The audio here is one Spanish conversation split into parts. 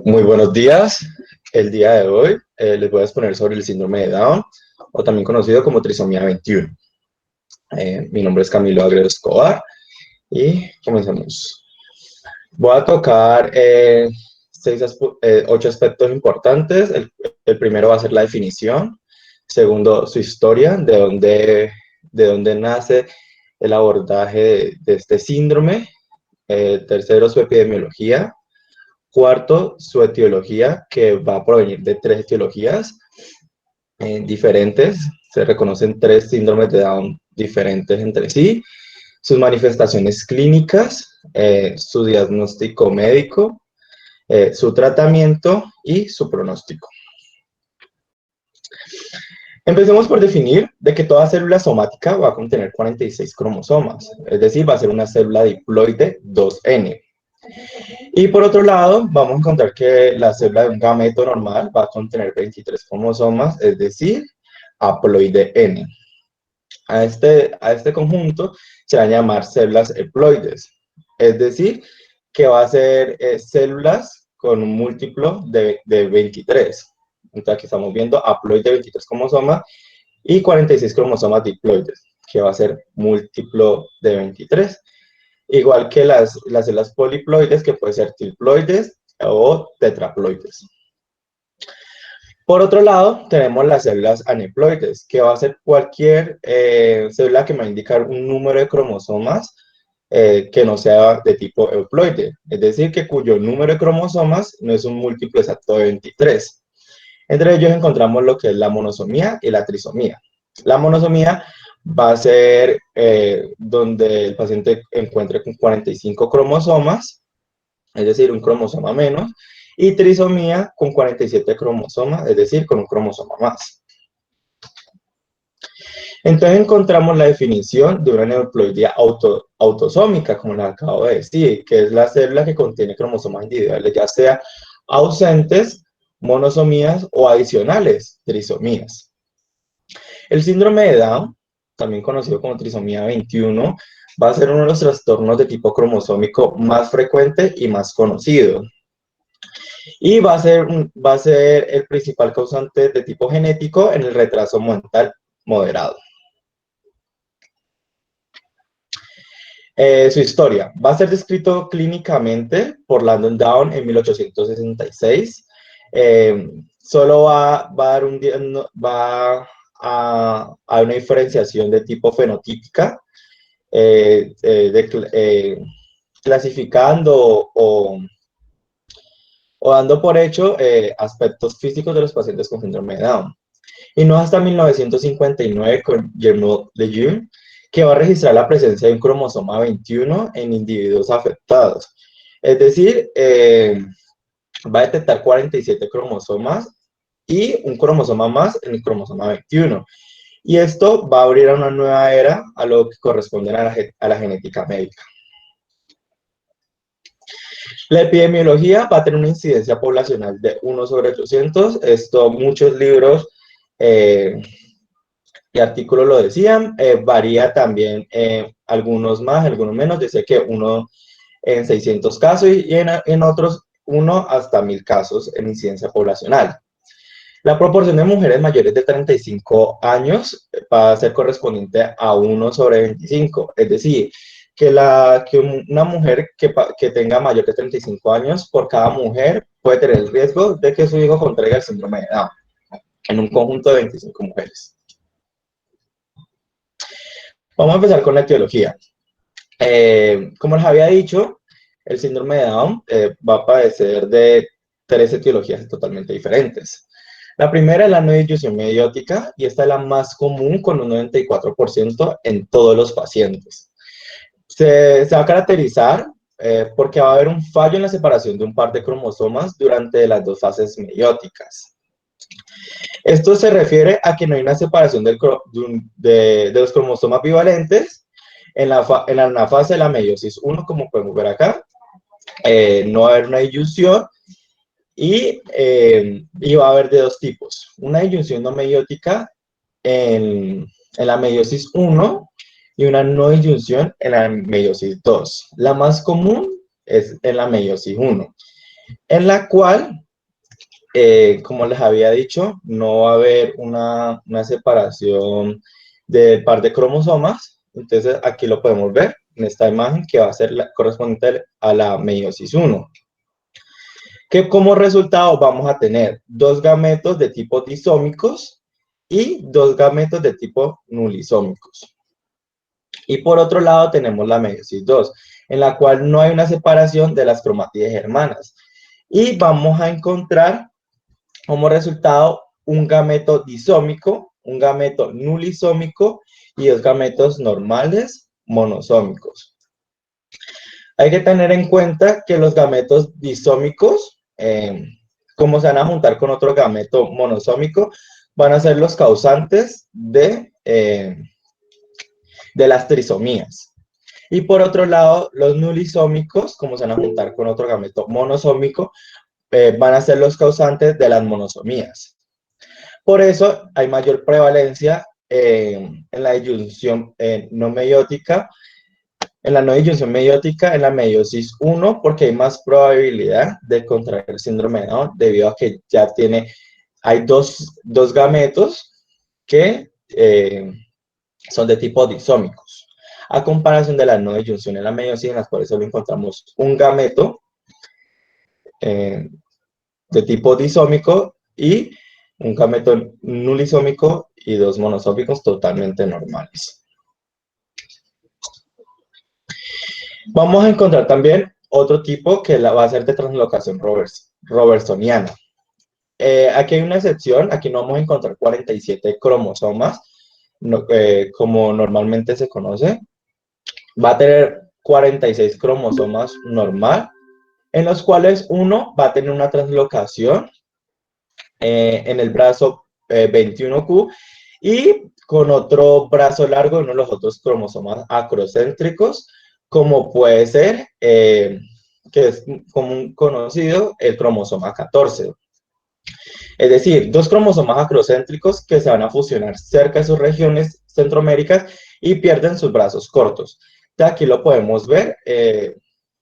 Muy buenos días. El día de hoy les voy a exponer sobre el síndrome de Down, o también conocido como trisomía 21. Mi nombre es Camilo Agredo Escobar y comencemos. Voy a tocar 8 aspectos importantes. El primero va a ser la definición. Segundo, su historia, de dónde nace el abordaje de este síndrome. Tercero, su epidemiología. Cuarto, su etiología, que va a provenir de 3 etiologías diferentes. Se reconocen 3 síndromes de Down diferentes entre sí. Sus manifestaciones clínicas, su diagnóstico médico, su tratamiento y su pronóstico. Empecemos por definir de que toda célula somática va a contener 46 cromosomas, es decir, va a ser una célula diploide 2N. Y por otro lado, vamos a encontrar que la célula de un gameto normal va a contener 23 cromosomas, es decir, haploide N. A este conjunto se va a llamar células haploides, es decir, que va a ser células con un múltiplo de 23. Entonces aquí estamos viendo haploide 23 cromosomas y 46 cromosomas diploides, que va a ser múltiplo de 23. Igual que las células poliploides, que pueden ser triploides o tetraploides. Por otro lado, tenemos las células aneuploides, que va a ser cualquier célula que me va a indicar un número de cromosomas que no sea de tipo euploide, es decir, que cuyo número de cromosomas no es un múltiplo exacto de 23. Entre ellos encontramos lo que es la monosomía y la trisomía. La monosomía va a ser donde el paciente encuentre con 45 cromosomas, es decir, un cromosoma menos, y trisomía con 47 cromosomas, es decir, con un cromosoma más. Entonces encontramos la definición de una aneuploidía autosómica, como les acabo de decir, que es la célula que contiene cromosomas individuales, ya sea ausentes, monosomías o adicionales, trisomías. El síndrome de Down, también conocido como trisomía 21, va a ser uno de los trastornos de tipo cromosómico más frecuente y más conocido. Y va a ser el principal causante de tipo genético en el retraso mental moderado. Su historia va a ser descrito clínicamente por Landon Down en 1866. Solo va a una diferenciación de tipo fenotípica, clasificando o dando por hecho aspectos físicos de los pacientes con síndrome de Down. Y no hasta 1959 con Guillermo Lejeune, que va a registrar la presencia de un cromosoma 21 en individuos afectados. Es decir, va a detectar 47 cromosomas y un cromosoma más en el cromosoma 21. Y esto va a abrir a una nueva era a lo que corresponde a la genética médica. La epidemiología va a tener una incidencia poblacional de 1 sobre 800. Esto muchos libros y artículos lo decían. Varía también, algunos más, algunos menos. Dice que 1 en 600 casos y en otros 1 hasta 1000 casos en incidencia poblacional. La proporción de mujeres mayores de 35 años va a ser correspondiente a 1 sobre 25. Es decir, que una mujer que tenga mayor de 35 años, por cada mujer puede tener el riesgo de que su hijo contraiga el síndrome de Down, en un conjunto de 25 mujeres. Vamos a empezar con la etiología. Como les había dicho, el síndrome de Down va a padecer de 3 etiologías totalmente diferentes. La primera es la no disyunción meiótica, y esta es la más común, con un 94% en todos los pacientes. Se va a caracterizar porque va a haber un fallo en la separación de un par de cromosomas durante las 2 fases meióticas. Esto se refiere a que no hay una separación de los cromosomas bivalentes en la fase de la meiosis 1, como podemos ver acá. No va a haber una disyunción y va a haber de 2 tipos. Una disyunción no meiótica en la meiosis 1 y una no disyunción en la meiosis 2. La más común es en la meiosis 1, en la cual, como les había dicho, no va a haber una separación de par de cromosomas. Entonces aquí lo podemos ver en esta imagen que va a ser la correspondiente a la meiosis 1. Que como resultado vamos a tener dos gametos de tipo disómicos y dos gametos de tipo nulisómicos. Y por otro lado tenemos la meiosis 2, en la cual no hay una separación de las cromátides hermanas. Y vamos a encontrar como resultado un gameto disómico, un gameto nulisómico y dos gametos normales monosómicos. Hay que tener en cuenta que los gametos disómicos, como se van a juntar con otro gameto monosómico, van a ser los causantes de las trisomías. Y por otro lado, los nulisómicos, como se van a juntar con otro gameto monosómico, van a ser los causantes de las monosomías. Por eso hay mayor prevalencia en la disyunción no meiótica, en la no disyunción meiótica, en la meiosis 1, porque hay más probabilidad de contraer síndrome de Down debido a que ya hay dos gametos que son de tipo disómicos, a comparación de la no disyunción en la meiosis, en las cuales solo encontramos un gameto de tipo disómico y un gameto nulisómico y dos monosómicos totalmente normales. Vamos a encontrar también otro tipo que va a ser de translocación robertsoniana. Aquí hay una excepción, aquí no vamos a encontrar 47 cromosomas, como normalmente se conoce. Va a tener 46 cromosomas normal, en los cuales uno va a tener una translocación en el brazo 21Q y con otro brazo largo en uno de los otros cromosomas acrocéntricos, como puede ser, que es común conocido, el cromosoma 14. Es decir, dos cromosomas acrocéntricos que se van a fusionar cerca de sus regiones centroméricas y pierden sus brazos cortos. De aquí lo podemos ver,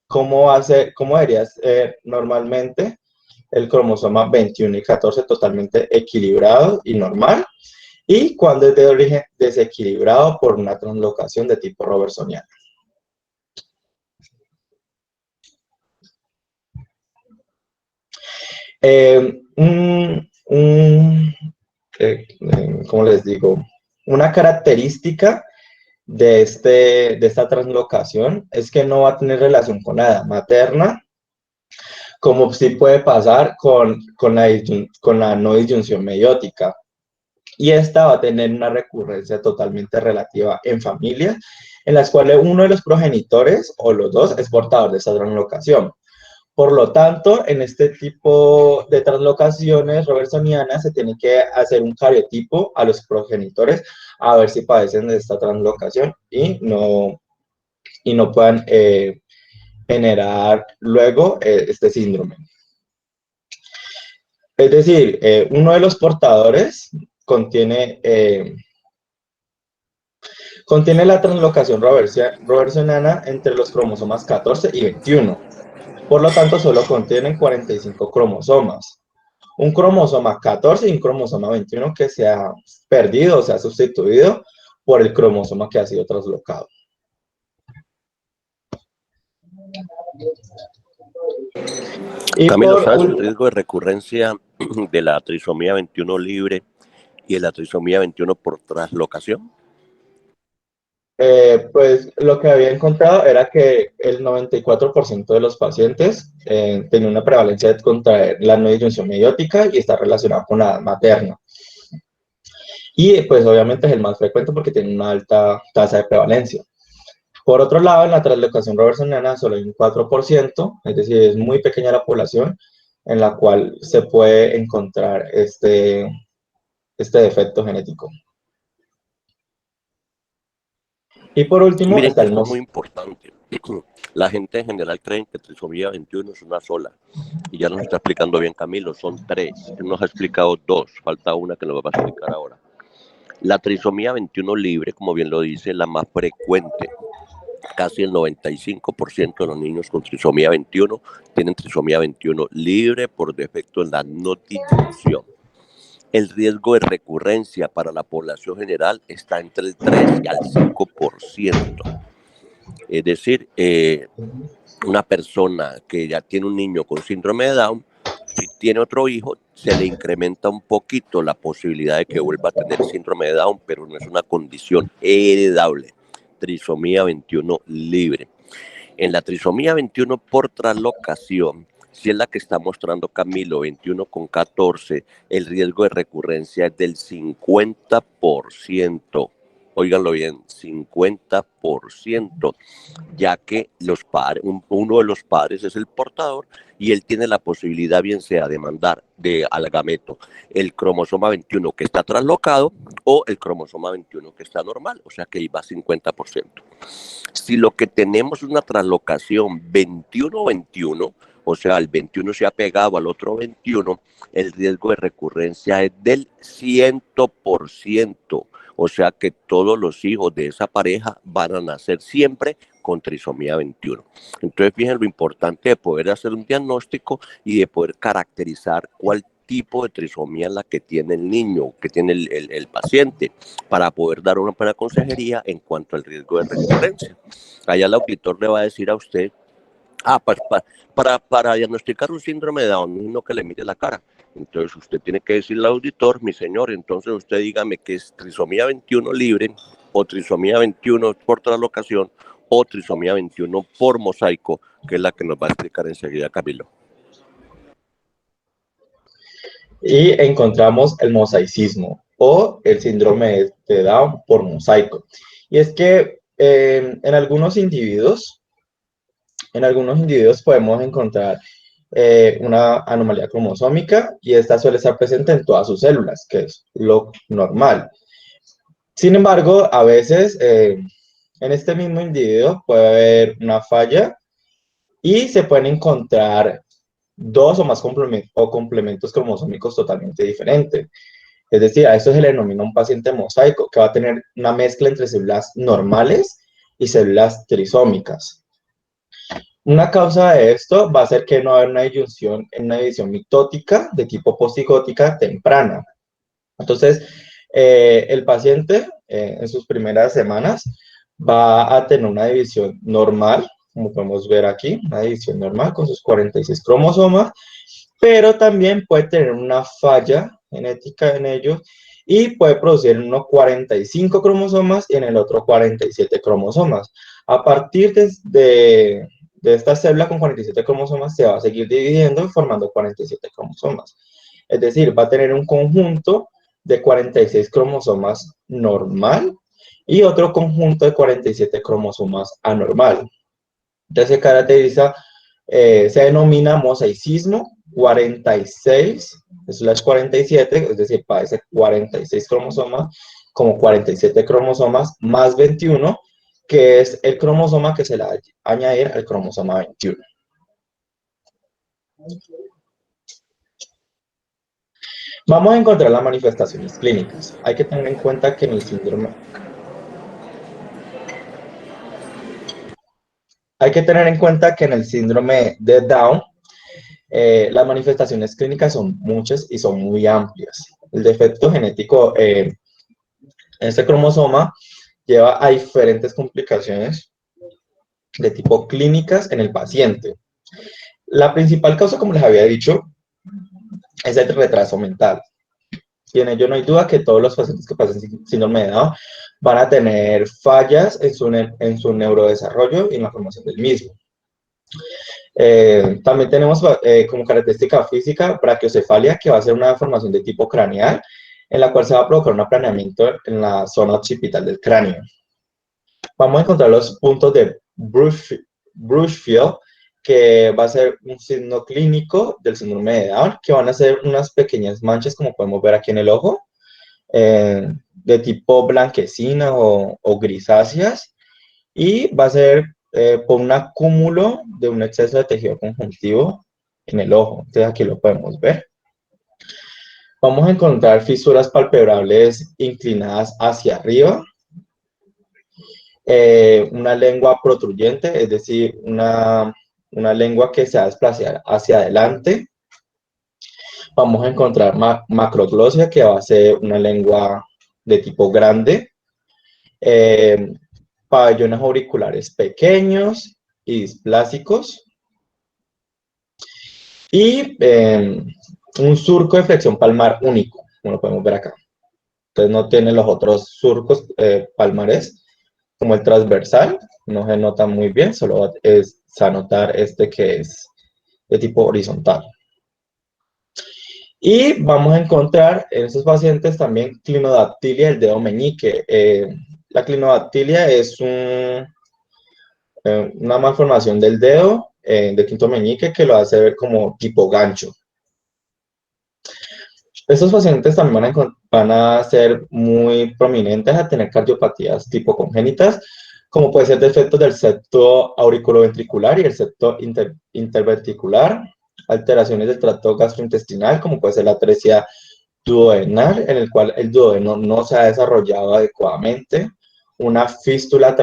cómo debería ser normalmente el cromosoma 21 y 14 totalmente equilibrado y normal, y cuando es de origen desequilibrado por una translocación de tipo robertsoniano. ¿Cómo les digo? Una característica de esta translocación es que no va a tener relación con la edad materna, como sí puede pasar con la no disyunción meiótica. Y esta va a tener una recurrencia totalmente relativa en familias en las cuales uno de los progenitores o los dos es portador de esta translocación. Por lo tanto, en este tipo de translocaciones robertsonianas se tiene que hacer un cariotipo a los progenitores a ver si padecen de esta translocación y no puedan generar luego este síndrome. Es decir, uno de los portadores contiene la translocación robertsoniana entre los cromosomas 14 y 21. Por lo tanto, solo contienen 45 cromosomas. Un cromosoma 14 y un cromosoma 21 que se ha perdido o se ha sustituido por el cromosoma que ha sido traslocado. Camilo, ¿sabes el riesgo de recurrencia de la trisomía 21 libre y de la trisomía 21 por translocación? Pues lo que había encontrado era que el 94% de los pacientes tenía una prevalencia de contraer la no disyunción meiótica y está relacionado con la edad materna. Y pues obviamente es el más frecuente porque tiene una alta tasa de prevalencia. Por otro lado, en la translocación robertsoniana solo hay un 4%, es decir, es muy pequeña la población en la cual se puede encontrar este defecto genético. Y por último, miren, está el esto es muy importante. La gente en general cree que trisomía 21 es una sola. Y ya nos está explicando bien Camilo, son tres. Él nos ha explicado dos, falta una que nos va a explicar ahora. La trisomía 21 libre, como bien lo dice, es la más frecuente. Casi el 95% de los niños con trisomía 21 tienen trisomía 21 libre por defecto en la notifunción. El riesgo de recurrencia para la población general está entre el 3 y al 5%. Es decir, una persona que ya tiene un niño con síndrome de Down, si tiene otro hijo, se le incrementa un poquito la posibilidad de que vuelva a tener síndrome de Down, pero no es una condición heredable. Trisomía 21 libre. En la trisomía 21 por traslocación, si es la que está mostrando Camilo, 21 con 14, el riesgo de recurrencia es del 50%. Óiganlo bien, 50%, ya que los padres, uno de los padres es el portador y él tiene la posibilidad, bien sea de mandar al gameto el cromosoma 21 que está traslocado o el cromosoma 21 que está normal, o sea que ahí va 50%. Si lo que tenemos es una traslocación 21-21, o sea, el 21 se ha pegado al otro 21, el riesgo de recurrencia es del 100%. O sea que todos los hijos de esa pareja van a nacer siempre con trisomía 21. Entonces, fíjense lo importante de poder hacer un diagnóstico y de poder caracterizar cuál tipo de trisomía es la que tiene el niño, que tiene el paciente, para poder dar una buena consejería en cuanto al riesgo de recurrencia. Allá el auditor le va a decir a usted, para diagnosticar un síndrome de Down, no que le mire la cara. Entonces usted tiene que decirle al auditor, mi señor, entonces usted dígame que es trisomía 21 libre o trisomía 21 por traslocación o trisomía 21 por mosaico, que es la que nos va a explicar enseguida Camilo. Y encontramos el mosaicismo o el síndrome de Down por mosaico. Y es que en algunos individuos podemos encontrar una anomalía cromosómica y esta suele estar presente en todas sus células, que es lo normal. Sin embargo, a veces en este mismo individuo puede haber una falla y se pueden encontrar dos o más complementos cromosómicos totalmente diferentes. Es decir, a esto se le denomina un paciente mosaico, que va a tener una mezcla entre células normales y células trisómicas. Una causa de esto va a ser que no va a haber una disyunción en una división mitótica de tipo posigótica temprana. Entonces, el paciente en sus primeras semanas va a tener una división normal, como podemos ver aquí, una división normal con sus 46 cromosomas, pero también puede tener una falla genética en ellos y puede producir en uno 45 cromosomas y en el otro 47 cromosomas. A partir de esta célula con 47 cromosomas se va a seguir dividiendo y formando 47 cromosomas. Es decir, va a tener un conjunto de 46 cromosomas normal y otro conjunto de 47 cromosomas anormal. Entonces se caracteriza, se denomina mosaicismo 46/47, es decir, padece 46 cromosomas como 47 cromosomas más 21, que es el cromosoma que se le va a añadir al cromosoma 21. Vamos a encontrar las manifestaciones clínicas. Hay que tener en cuenta que en el síndrome de Down, las manifestaciones clínicas son muchas y son muy amplias. El defecto genético en este cromosoma lleva a diferentes complicaciones de tipo clínicas en el paciente. La principal causa, como les había dicho, es el retraso mental. Y en ello no hay duda que todos los pacientes que pasan síndrome de Down van a tener fallas en su neurodesarrollo y en la formación del mismo. También tenemos como característica física brachiocefalia, que va a ser una deformación de tipo craneal, en la cual se va a provocar un aplaneamiento en la zona occipital del cráneo. Vamos a encontrar los puntos de Brushfield, que va a ser un signo clínico del síndrome de Down, que van a ser unas pequeñas manchas, como podemos ver aquí en el ojo, de tipo blanquecina o grisáceas, y va a ser por un acúmulo de un exceso de tejido conjuntivo en el ojo. Entonces aquí lo podemos ver. Vamos a encontrar fisuras palpebrales inclinadas hacia arriba, una lengua protruyente, es decir, una lengua que se va a desplazar hacia adelante. Vamos a encontrar macroglosia, que va a ser una lengua de tipo grande, pabellones auriculares pequeños y displásicos, y un surco de flexión palmar único, como lo podemos ver acá. Entonces no tiene los otros surcos palmares, como el transversal, no se nota muy bien, solo es a notar este que es de tipo horizontal. Y vamos a encontrar en estos pacientes también clinodactilia del dedo meñique. La clinodactilia es una malformación del dedo de quinto meñique que lo hace ver como tipo gancho. Estos pacientes también van a ser muy prominentes a tener cardiopatías tipo congénitas, como puede ser defectos del septo auriculoventricular y el septo interventricular, alteraciones del tracto gastrointestinal, como puede ser la atresia duodenal, en el cual el duodeno no se ha desarrollado adecuadamente, una fístula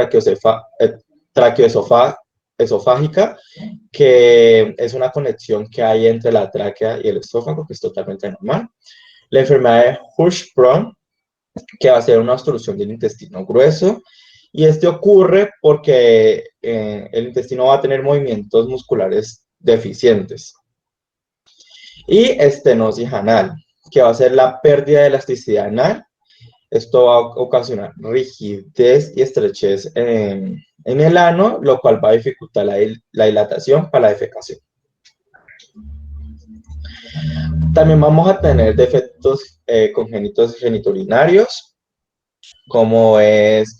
traqueoesofágica, que es una conexión que hay entre la tráquea y el esófago, que es totalmente normal. La enfermedad de Hirschsprung, que va a ser una obstrucción del intestino grueso, y este ocurre porque el intestino va a tener movimientos musculares deficientes. Y estenosis anal, que va a ser la pérdida de elasticidad anal. Esto va a ocasionar rigidez y estrechez en el ano, lo cual va a dificultar la dilatación para la defecación. También vamos a tener defectos congénitos genitourinarios, como es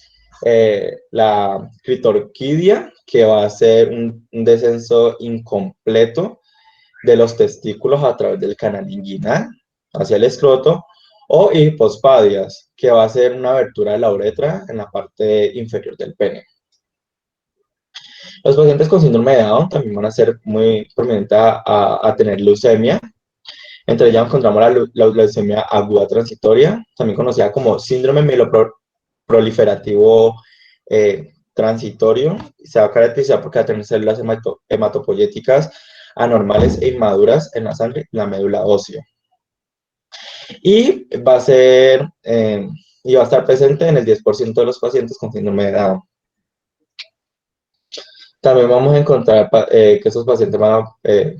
la clitorquidia, que va a ser un descenso incompleto de los testículos a través del canal inguinal hacia el escroto, o hipospadias, que va a ser una abertura de la uretra en la parte inferior del pene. Los pacientes con síndrome de Down también van a ser muy prominentes a tener leucemia. Entre ellas encontramos la leucemia aguda transitoria, también conocida como síndrome mieloproliferativo transitorio. Se va a caracterizar porque va a tener células hematopoyéticas anormales e inmaduras en la sangre y la médula ósea. Y va a estar presente en el 10% de los pacientes con síndrome de Down. También vamos a encontrar que esos pacientes van a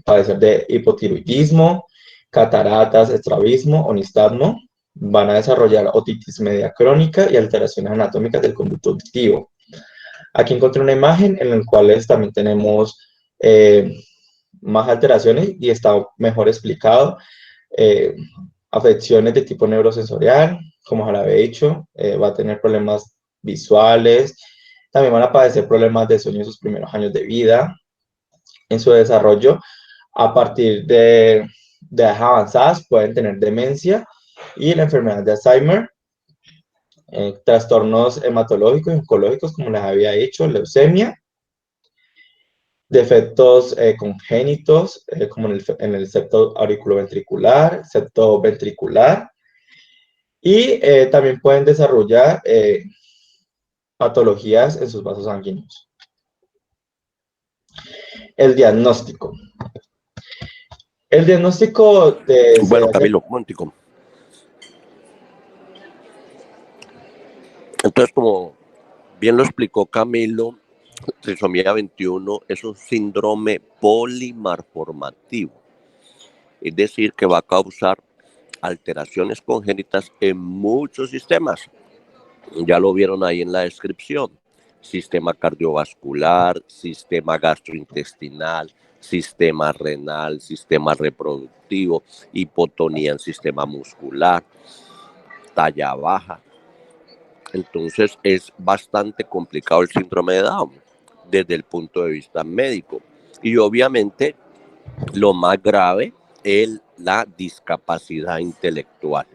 padecer de hipotiroidismo, cataratas, estrabismo o nistagmo. Van a desarrollar otitis media crónica y alteraciones anatómicas del conducto auditivo. Aquí encontré una imagen en la cual también tenemos más alteraciones y está mejor explicado. Afecciones de tipo neurosensorial, como ya lo había dicho, va a tener problemas visuales, también van a padecer problemas de sueño en sus primeros años de vida, en su desarrollo. A partir de edades avanzadas pueden tener demencia y la enfermedad de Alzheimer, trastornos hematológicos y oncológicos, como les había dicho, leucemia, defectos congénitos, como en el septo auriculoventricular, septo ventricular, y también pueden desarrollar patologías en sus vasos sanguíneos. El diagnóstico. El diagnóstico Bueno, Camilo, Montico. Entonces, como bien lo explicó Camilo, trisomía 21 es un síndrome polimalformativo, es decir, que va a causar alteraciones congénitas en muchos sistemas. Ya lo vieron ahí en la descripción: sistema cardiovascular, sistema gastrointestinal, sistema renal, sistema reproductivo, hipotonía en sistema muscular, talla baja. Entonces es bastante complicado el síndrome de Down desde el punto de vista médico. Y obviamente lo más grave es la discapacidad intelectual.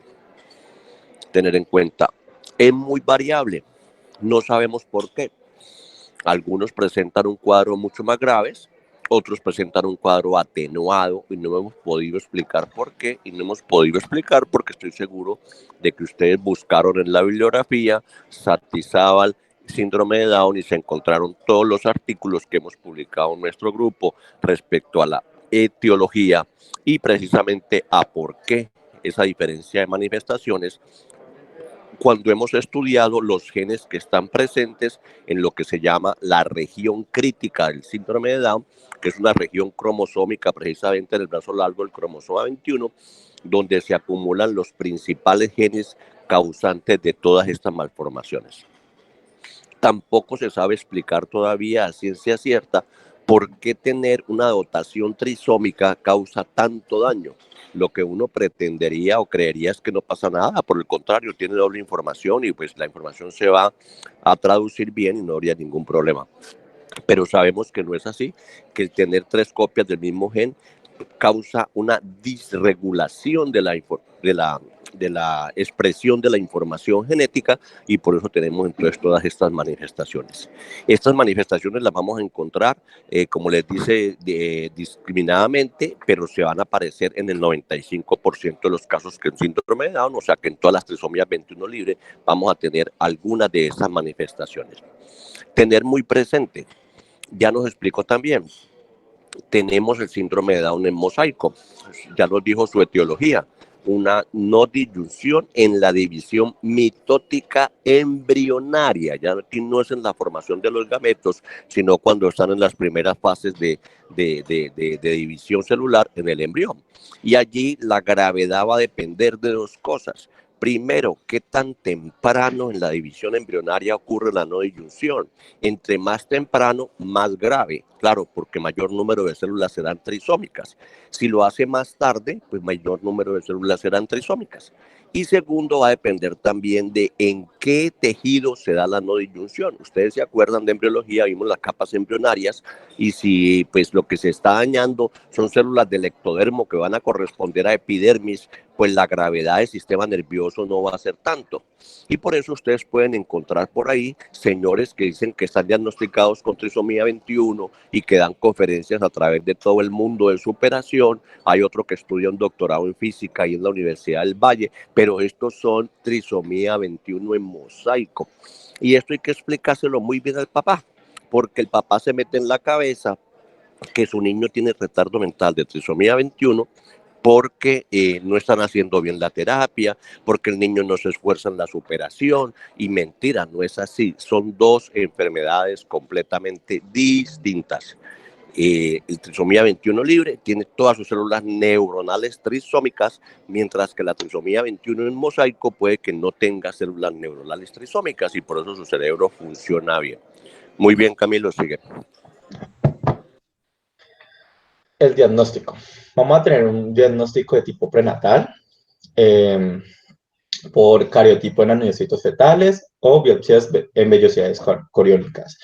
Tener en cuenta, es muy variable, no sabemos por qué. Algunos presentan un cuadro mucho más grave, otros presentan un cuadro atenuado y no hemos podido explicar por qué, y no hemos podido explicar porque estoy seguro de que ustedes buscaron en la bibliografía Saptizábal, síndrome de Down, y se encontraron todos los artículos que hemos publicado en nuestro grupo respecto a la etiología y precisamente a por qué esa diferencia de manifestaciones cuando hemos estudiado los genes que están presentes en lo que se llama la región crítica del síndrome de Down, que es una región cromosómica precisamente en el brazo largo del cromosoma 21, donde se acumulan los principales genes causantes de todas estas malformaciones. Tampoco se sabe explicar todavía a ciencia cierta por qué tener una dotación trisómica causa tanto daño. Lo que uno pretendería o creería es que no pasa nada, por el contrario, tiene doble información y pues la información se va a traducir bien y no habría ningún problema. Pero sabemos que no es así, que el tener 3 copias del mismo gen causa una disregulación de la expresión de la información genética y por eso tenemos entonces todas estas manifestaciones. Estas manifestaciones las vamos a encontrar, como les dice, discriminadamente, pero se van a aparecer en el 95% de los casos que en síndrome de Down, o sea que en todas las trisomías 21 libres vamos a tener algunas de esas manifestaciones. Tener muy presente, ya nos explicó también, tenemos el síndrome de Down en mosaico, ya nos dijo su etiología, una no disyunción en la división mitótica embrionaria, ya aquí no es en la formación de los gametos, sino cuando están en las primeras fases de división celular en el embrión. Y allí la gravedad va a depender de 2 cosas. Primero, ¿qué tan temprano en la división embrionaria ocurre la no disyunción? Entre más temprano, más grave. Claro, porque mayor número de células serán trisómicas. Si lo hace más tarde, pues mayor número de células serán trisómicas. Y segundo, va a depender también de en qué tejido se da la no disyunción. Ustedes se acuerdan de embriología, vimos las capas embrionarias, y si pues lo que se está dañando son células del ectodermo que van a corresponder a epidermis, pues la gravedad del sistema nervioso no va a ser tanto. Y por eso ustedes pueden encontrar por ahí señores que dicen que están diagnosticados con trisomía 21 y que dan conferencias a través de todo el mundo de superación. Hay otro que estudia un doctorado en física ahí en la Universidad del Valle, pero estos son trisomía 21 en mosaico. Y esto hay que explicárselo muy bien al papá, porque el papá se mete en la cabeza que su niño tiene retardo mental de trisomía 21 porque no están haciendo bien la terapia, porque el niño no se esfuerza en la superación, y mentira, no es así, son 2 enfermedades completamente distintas. El trisomía 21 libre tiene todas sus células neuronales trisómicas, mientras que la trisomía 21 en mosaico puede que no tenga células neuronales trisómicas y por eso su cerebro funciona bien. Muy bien, Camilo, sigue. El diagnóstico. Vamos a tener un diagnóstico de tipo prenatal eh, por cariotipo en adenocitos fetales o biopsias en vellosidades coriónicas.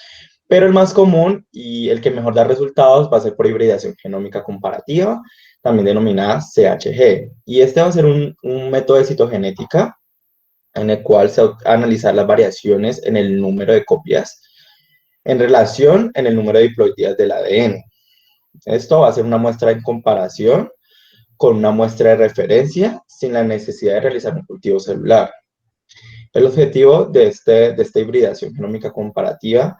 Pero el más común y el que mejor da resultados va a ser por hibridación genómica comparativa, también denominada CHG. Y este va a ser un método de citogenética en el cual se va a analizar las variaciones en el número de copias en relación en el número de diploidías del ADN. Esto va a ser una muestra en comparación con una muestra de referencia sin la necesidad de realizar un cultivo celular. El objetivo de esta hibridación genómica comparativa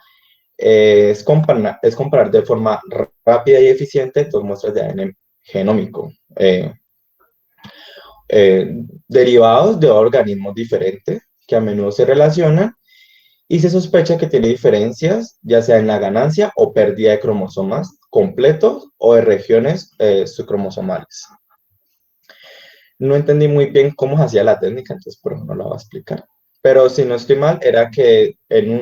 es comparar de forma rápida y eficiente 2 muestras de ADN genómico derivados de organismos diferentes que a menudo se relacionan y se sospecha que tiene diferencias, ya sea en la ganancia o pérdida de cromosomas completos o de regiones subcromosomales. No entendí muy bien cómo se hacía la técnica, entonces por eso no la voy a explicar. Pero si no estoy mal, era que en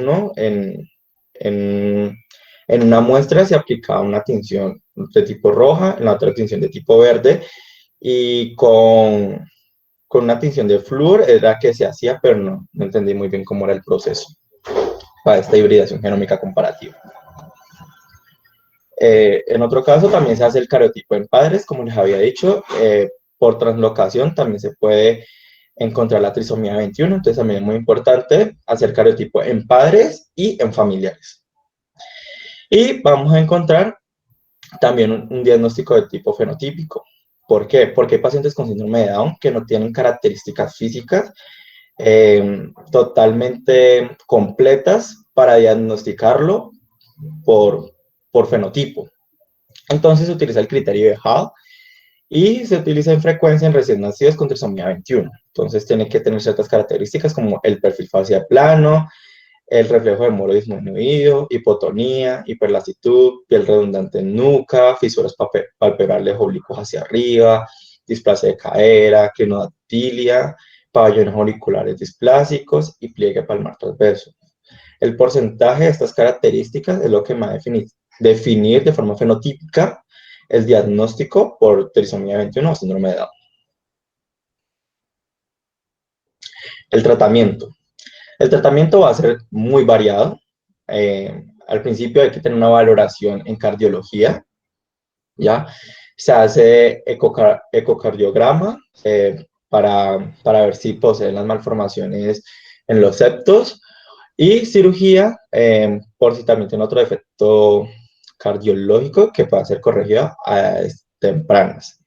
una muestra se aplicaba una tinción de tipo roja, en la otra tinción de tipo verde, y con una tinción de flúor era que se hacía, pero no entendí muy bien cómo era el proceso para esta hibridación genómica comparativa. En otro caso también se hace el cariotipo en padres, como les había dicho, por translocación también se puede encontrar la trisomía 21, entonces también es muy importante hacer cariotipo en padres y en familiares. Y vamos a encontrar También un diagnóstico de tipo fenotípico. ¿Por qué? Porque hay pacientes con síndrome de Down que no tienen características físicas totalmente completas para diagnosticarlo por, por fenotipo. Entonces se utiliza el criterio de Hall y se utiliza en frecuencia en recién nacidos con trisomía 21. Entonces tiene que tener ciertas características como el perfil facial plano, el reflejo de moro disminuido, hipotonía, hiperlasitud, piel redundante en nuca, fisuras palpebrales oblicuos hacia arriba, displasia de cadera, clinodactilia, pabellones auriculares displásicos y pliegue palmar transverso. El porcentaje de estas características es lo que me va a definir de forma fenotípica el diagnóstico por trisomía 21 o síndrome de Down. El tratamiento. El tratamiento va a ser muy variado. Al principio hay que tener una valoración en cardiología, ¿ya? Se hace ecocardiograma para ver si poseen las malformaciones en los septos y cirugía por si también tiene otro defecto cardiológico que pueda ser corregido a edades tempranas.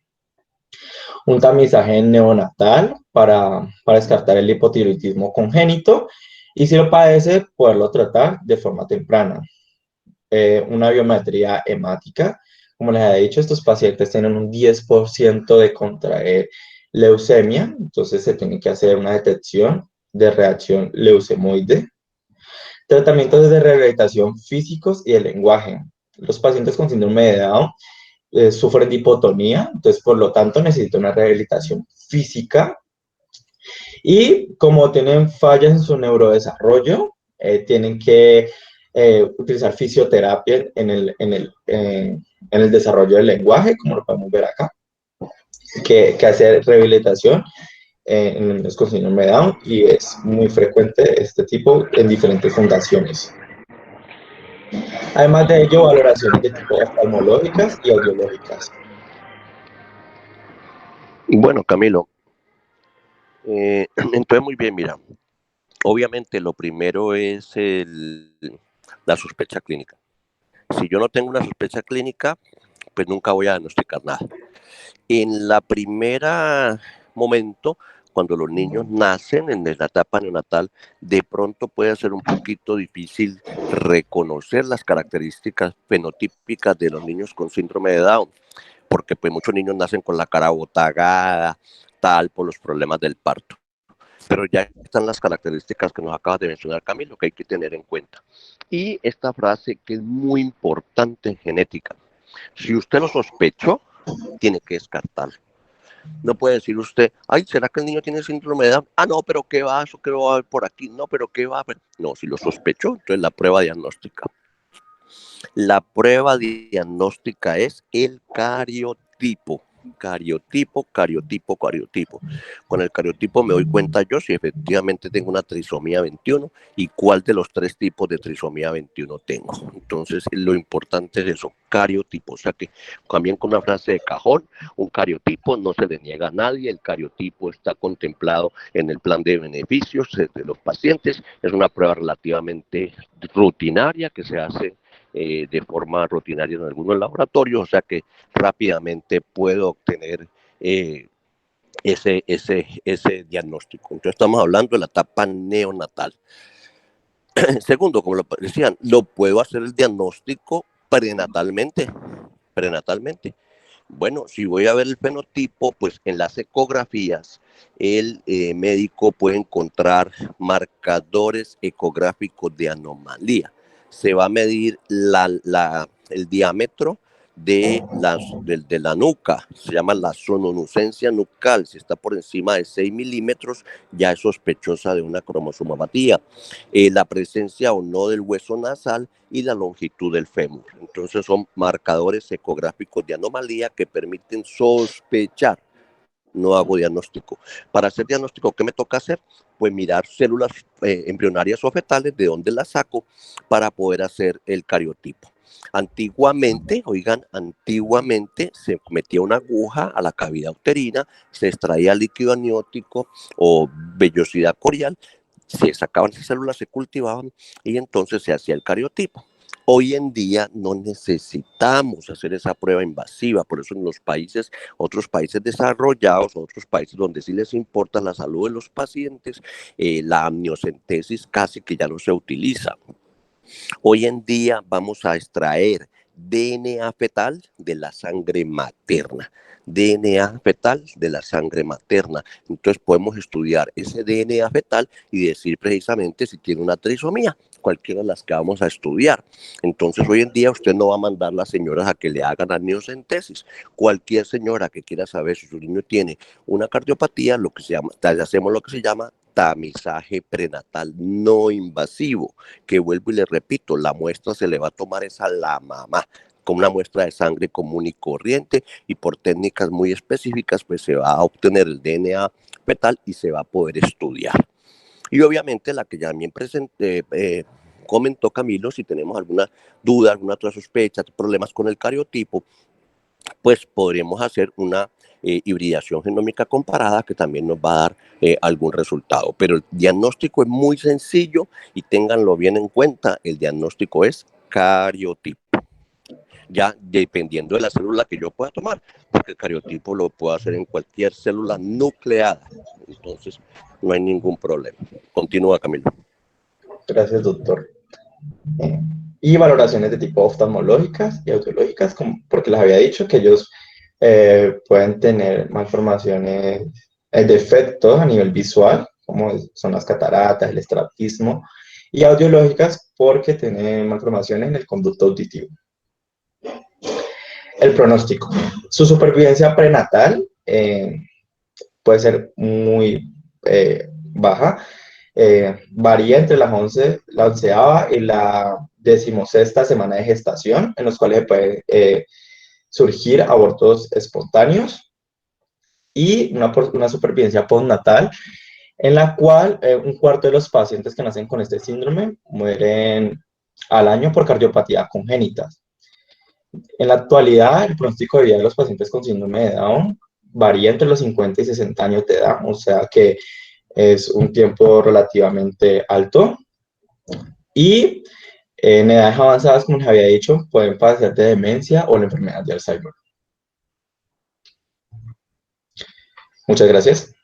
Un tamizaje neonatal para descartar el hipotiroidismo congénito y si lo padece, poderlo tratar de forma temprana. Una biometría hemática. Como les he dicho, estos pacientes tienen un 10% de contraer leucemia, entonces se tiene que hacer una detección de reacción leucemoide. Tratamientos de rehabilitación físicos y de lenguaje. Los pacientes con síndrome de Down sufren de hipotonía, entonces por lo tanto necesitan una rehabilitación física y como tienen fallas en su neurodesarrollo, tienen que utilizar fisioterapia en el desarrollo del lenguaje, como lo podemos ver acá, que hacer rehabilitación en niños con síndrome de Down y es muy frecuente este tipo en diferentes fundaciones. Además de ello, valoraciones de tipo oftalmológicas y audiológicas. Bueno, Camilo, entonces muy bien, mira, obviamente lo primero es la sospecha clínica. Si yo no tengo una sospecha clínica, pues nunca voy a diagnosticar nada. En la primera momento, cuando los niños nacen en la etapa neonatal, de pronto puede ser un poquito difícil reconocer las características fenotípicas de los niños con síndrome de Down, porque pues muchos niños nacen con la cara botagada, tal, por los problemas del parto. Pero ya están las características que nos acabas de mencionar, Camilo, que hay que tener en cuenta. Y esta frase que es muy importante en genética. Si usted lo sospechó, tiene que descartarlo. No puede decir usted, ay, ¿será que el niño tiene síndrome de Down? Ah, no, pero ¿qué va? Eso que va a haber por aquí. No, pero ¿qué va a haber? No, si lo sospechó, entonces la prueba diagnóstica. La prueba diagnóstica es el cariotipo. Cariotipo, cariotipo, cariotipo. Con el cariotipo me doy cuenta yo si efectivamente tengo una trisomía 21 y cuál de los tres tipos de trisomía 21 tengo. Entonces, lo importante es eso, cariotipo. O sea que también con una frase de cajón, un cariotipo no se le niega a nadie, el cariotipo está contemplado en el plan de beneficios de los pacientes. Es una prueba relativamente rutinaria que se hace de forma rutinaria en algunos laboratorios, o sea que rápidamente puedo obtener ese diagnóstico. Entonces estamos hablando de la etapa neonatal. Segundo, como lo decían, lo puedo hacer el diagnóstico prenatalmente. Bueno, si voy a ver el fenotipo, pues en las ecografías el médico puede encontrar marcadores ecográficos de anomalía. Se va a medir el diámetro de la nuca, se llama la sononucencia nucal. Si está por encima de 6 milímetros, ya es sospechosa de una cromosomopatía. La presencia o no del hueso nasal y la longitud del fémur. Entonces son marcadores ecográficos de anomalía que permiten sospechar. No hago diagnóstico. Para hacer diagnóstico, ¿qué me toca hacer? Pues mirar células embrionarias o fetales, de dónde las saco para poder hacer el cariotipo. Antiguamente, oigan, antiguamente se metía una aguja a la cavidad uterina, se extraía líquido amniótico o vellosidad corial, se sacaban esas células, se cultivaban y entonces se hacía el cariotipo. Hoy en día no necesitamos hacer esa prueba invasiva, por eso en los países, otros países desarrollados, otros países donde sí les importa la salud de los pacientes, la amniocentesis casi que ya no se utiliza. Hoy en día vamos a extraer DNA fetal de la sangre materna. DNA fetal de la sangre materna. Entonces podemos estudiar ese DNA fetal y decir precisamente si tiene una trisomía, cualquiera de las que vamos a estudiar. Entonces hoy en día usted no va a mandar a las señoras a que le hagan amniocentesis. Cualquier señora que quiera saber si su niño tiene una cardiopatía, lo que se llama, hacemos lo que se llama tamizaje prenatal no invasivo, que vuelvo y le repito, la muestra se le va a tomar esa a la mamá, con una muestra de sangre común y corriente, y por técnicas muy específicas pues se va a obtener el DNA fetal y se va a poder estudiar. Y obviamente la que ya también comentó Camilo, si tenemos alguna duda, alguna otra sospecha, problemas con el cariotipo, pues podremos hacer una hibridación genómica comparada que también nos va a dar algún resultado. Pero el diagnóstico es muy sencillo y ténganlo bien en cuenta, el diagnóstico es cariotipo. Ya dependiendo de la célula que yo pueda tomar, porque el cariotipo lo puedo hacer en cualquier célula nucleada. Entonces, no hay ningún problema. Continúa, Camilo. Gracias, doctor. Y valoraciones de tipo oftalmológicas y audiológicas, porque les había dicho que ellos pueden tener malformaciones, defectos a nivel visual, como son las cataratas, el estrabismo, y audiológicas porque tienen malformaciones en el conducto auditivo. El pronóstico. Su supervivencia prenatal puede ser muy baja, varía entre la onceava y la decimosexta semana de gestación, en los cuales se puede surgir abortos espontáneos y una supervivencia postnatal en la cual un cuarto de los pacientes que nacen con este síndrome mueren al año por cardiopatía congénita. En la actualidad, el pronóstico de vida de los pacientes con síndrome de Down varía entre los 50 y 60 años de edad, o sea que es un tiempo relativamente alto. Y en edades avanzadas, como les había dicho, pueden padecer de demencia o la enfermedad de Alzheimer. Muchas gracias.